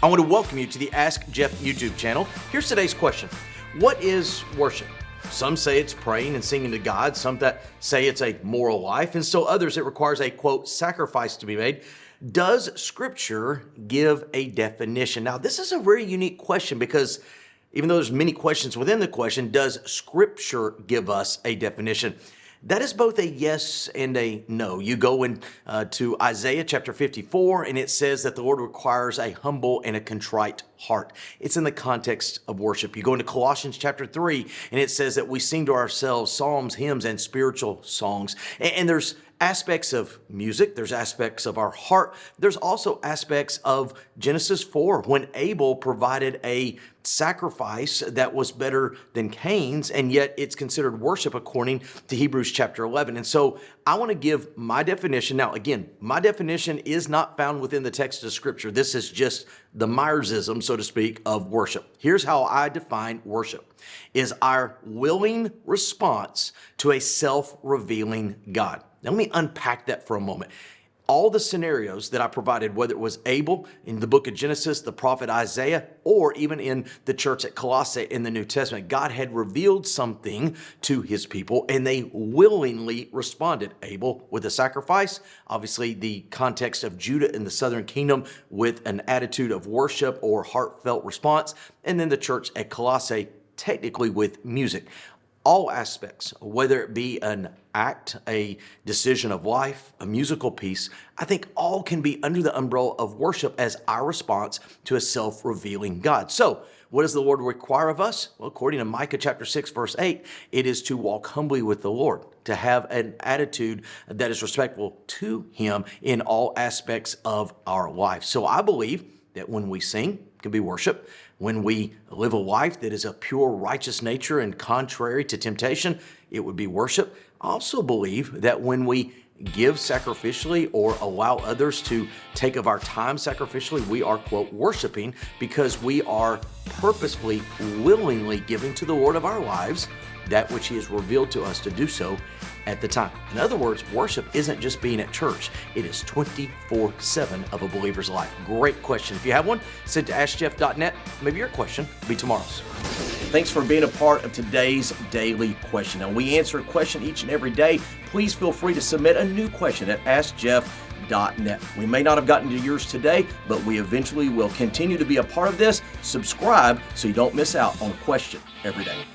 I want to welcome you to the Ask Jeff YouTube channel. Here's today's question. What is worship? Some say it's praying and singing to God. Some that say it's a moral life. And still others, it requires a, quote, sacrifice to be made. Does Scripture give a definition? Now, this is a very unique question because even though there's many questions within the question, does Scripture give us a definition? That is both a yes and a no. You go to Isaiah chapter 54, and it says that the Lord requires a humble and a contrite heart. It's in the context of worship. You go into Colossians chapter 3, and it says that we sing to ourselves psalms, hymns, and spiritual songs. And there's aspects of music, there's aspects of our heart, there's also aspects of Genesis 4 when Abel provided a sacrifice that was better than Cain's, and yet it's considered worship according to Hebrews chapter 11. And so I want to give my definition. Now, again, my definition is not found within the text of Scripture. This is just the Myersism, so to speak, of worship. Here's how I define worship: is our willing response to a self-revealing God. Now, let me unpack that for a moment. All the scenarios that I provided, whether it was Abel in the book of Genesis, the prophet Isaiah, or even in the church at Colossae in the New Testament, God had revealed something to his people and they willingly responded. Abel with a sacrifice, obviously the context of Judah in the southern kingdom with an attitude of worship or heartfelt response, and then the church at Colossae technically with music. All aspects, whether it be an act, a decision of life, a musical piece, I think all can be under the umbrella of worship as our response to a self-revealing God. So, what does the Lord require of us? Well, according to Micah chapter 6, verse 8, it is to walk humbly with the Lord, to have an attitude that is respectful to Him in all aspects of our life. So I believe that when we sing, it can be worship. When we live a life that is of pure righteous nature and contrary to temptation, it would be worship. I also believe that when we give sacrificially or allow others to take of our time sacrificially, we are, quote, worshiping because we are purposefully, willingly giving to the Lord of our lives that which He has revealed to us to do so at the time. In other words, worship isn't just being at church. It is 24/7 of a believer's life. Great question. If you have one, send to AskJeff.net. Maybe your question will be tomorrow's. Thanks for being a part of today's daily question. Now, we answer a question each and every day. Please feel free to submit a new question at AskJeff.net. We may not have gotten to yours today, but we eventually will continue to be a part of this. Subscribe so you don't miss out on a question every day.